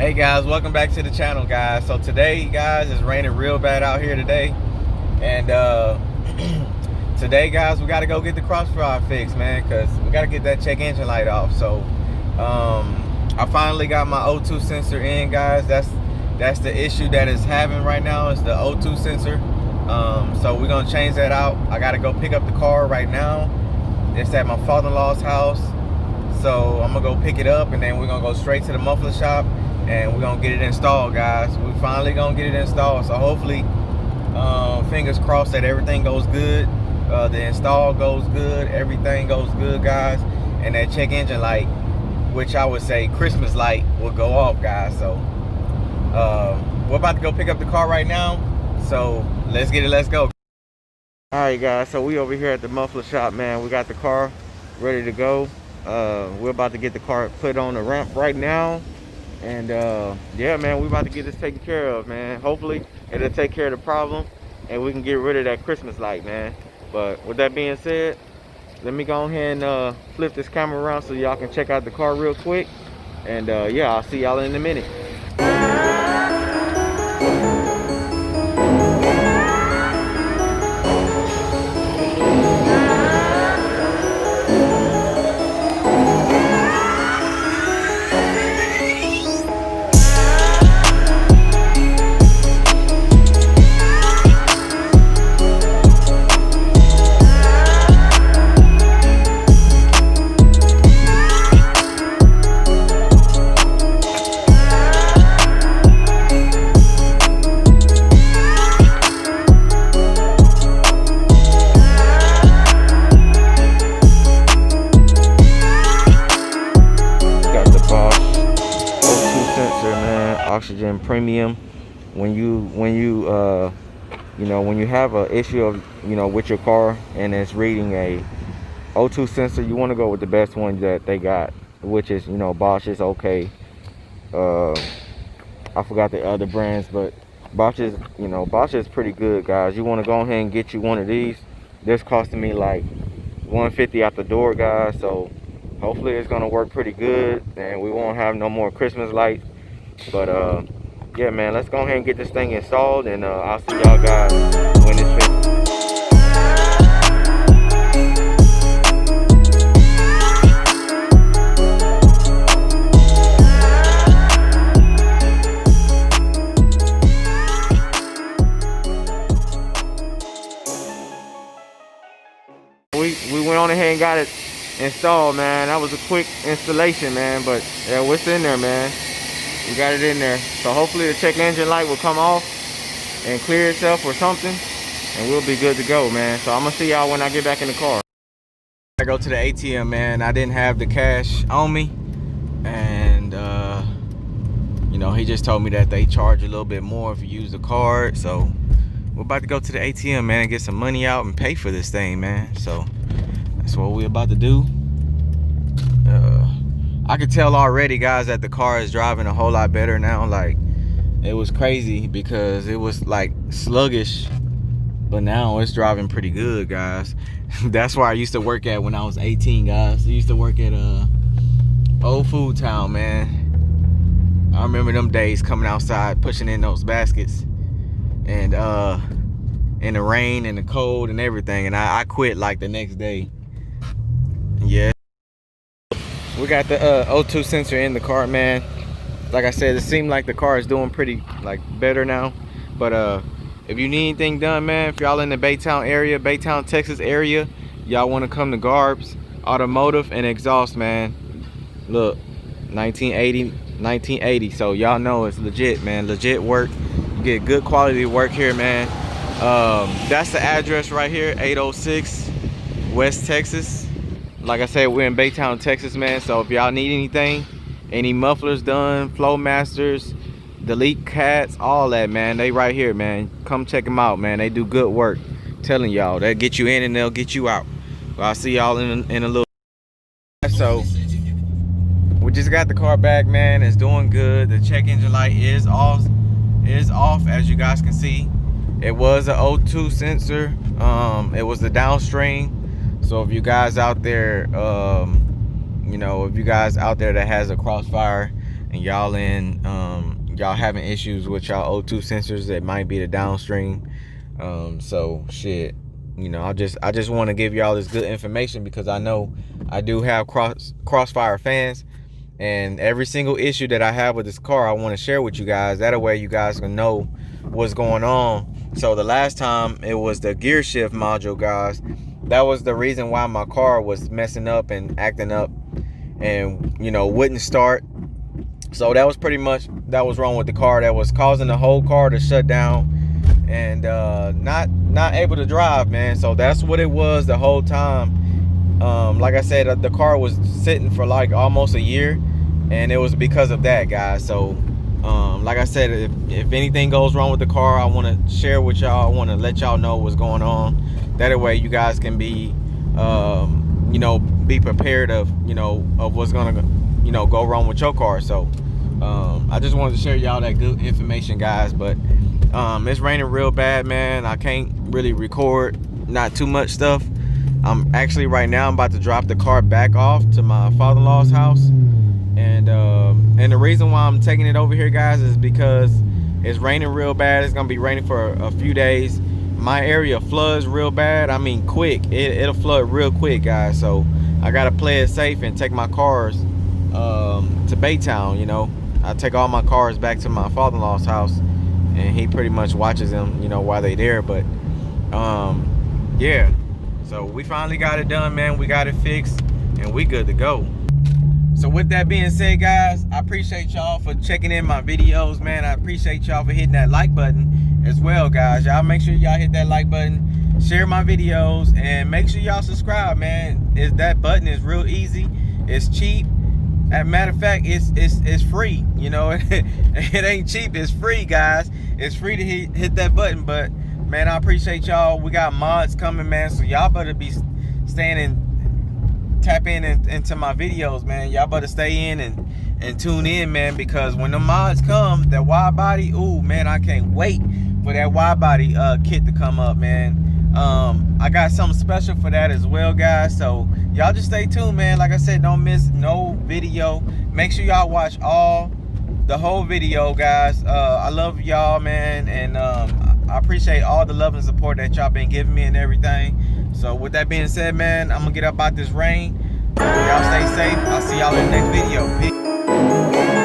Hey guys, welcome back to the channel, guys. So today, guys, it's raining real bad out here today, and today, guys, we got to go get the crossfire fixed, man, because we got to get that check engine light off. So I finally got my O2 sensor in, guys. That's the issue that it's having right now, is the O2 sensor. So we're gonna change that out. I got to go pick up the car right now. It's at my father-in-law's house, so I'm gonna go pick it up, and then we're gonna go straight to the muffler shop, and we're gonna get it installed, guys. We finally gonna get it installed, so hopefully, fingers crossed that everything goes good, the install goes good, everything goes good, guys, and that check engine light, which I would say Christmas light, will go off, guys. So we're about to go pick up the car right now, so let's get it, let's go. All right, guys, so we over here at the muffler shop, man. We got the car ready to go. We're about to get the car put on the ramp right now. And yeah, man, we about to get this taken care of, man. Hopefully it'll take care of the problem and we can get rid of that Christmas light, man. But with that being said, let me go ahead and flip this camera around so y'all can check out the car real quick. And yeah, I'll see y'all in a minute. Oxygen premium. When you have an issue of with your car and it's reading a O2 sensor, you want to go with the best one that they got, which is Bosch is okay. I forgot the other brands, but Bosch is pretty good, guys. You want to go ahead and get you one of these. This costing me like $150 out the door, guys. So hopefully it's gonna work pretty good and we won't have no more Christmas lights. But yeah, man, let's go ahead and get this thing installed, and I'll see y'all guys when it's finished. We went on ahead and got it installed, man. That was a quick installation, man, but yeah, what's in there, man? We got it in there, so hopefully the check engine light will come off and clear itself or something, and we'll be good to go, man. So I'm gonna see y'all when I get back in the car. I go to the ATM, man. I didn't have the cash on me, and he just told me that they charge a little bit more if you use the card. So we're about to go to the ATM, man, and get some money out and pay for this thing, man. So that's what we're about to do. I could tell already, guys, that the car is driving a whole lot better now. Like, it was crazy because it was like sluggish, but now it's driving pretty good, guys. That's where I used to work at when I was 18, guys. I used to work at Old Food Town, man. I remember them days coming outside pushing in those baskets, and in the rain and the cold and everything, and I quit like the next day. Yeah, we got the O2 sensor in the car, man. Like I said, it seemed like the car is doing pretty better now. But if you need anything done, man, if y'all in the Baytown area, Baytown, Texas area, y'all want to come to Garbs Automotive and Exhaust, man. Look, 1980. So y'all know it's legit, man. Legit work. You get good quality work here, man. That's the address right here, 806 West Texas. Like I said, we're in Baytown, Texas, man. So if y'all need anything, any mufflers done, flow masters, delete cats, all that, man, they right here, man. Come check them out, man. They do good work. I'm telling y'all, they'll get you in and they'll get you out. Well, I'll see y'all in a little. So we just got the car back, man. It's doing good. The check engine light is off, as you guys can see. It was an O2 sensor. It was the downstream. So if you guys out there, if you guys out there that has a crossfire, and y'all y'all having issues with y'all O2 sensors, it might be the downstream. So shit, you know, I just want to give y'all this good information because I know I do have crossfire fans, and every single issue that I have with this car I want to share with you guys. That way you guys can know what's going on. So the last time it was the gear shift module, guys. That was the reason why my car was messing up and acting up and, you know, wouldn't start. So that was pretty much, that was wrong with the car. That was causing the whole car to shut down and not able to drive, man. So that's what it was the whole time. Like I said, the car was sitting for like almost a year, and it was because of that, guys. So like I said, if anything goes wrong with the car, I want to share with y'all. I want to let y'all know what's going on. That way you guys can be you know, be prepared of, you know, of what's gonna, you know, go wrong with your car. So I just wanted to share y'all that good information, guys. But it's raining real bad, man. I can't really record not too much stuff. I'm actually right now I'm about to drop the car back off to my father-in-law's house, and the reason why I'm taking it over here, guys, is because it's raining real bad. It's gonna be raining for a few days. My area floods real bad. I mean, quick. It'll flood real quick, guys. So I gotta play it safe and take my cars to Baytown. You know, I take all my cars back to my father-in-law's house, and he pretty much watches them, you know, while they there. But yeah. So we finally got it done, man. We got it fixed, and we good to go. So with that being said, guys, I appreciate y'all for checking in my videos, man. I appreciate y'all for hitting that like button as well, guys. Y'all make sure y'all hit that like button, share my videos, and make sure y'all subscribe, man. That button is real easy. It's cheap. As a matter of fact, it's free. You know, it ain't cheap. It's free, guys. It's free to hit that button. But man, I appreciate y'all. We got mods coming, man. So y'all better be staying and tap into my videos, man. Y'all better stay in and tune in, man, because when the mods come, that wide body, ooh, man, I can't wait for that wide body kit to come up, man. I got something special for that as well, guys. So y'all just stay tuned, man. Like I said, don't miss no video. Make sure y'all watch the whole video, guys. I love y'all, man, and I appreciate all the love and support that y'all been giving me and everything. So with that being said, man, I'm gonna get up out this rain. Y'all stay safe. I'll see y'all in the next video. Peace.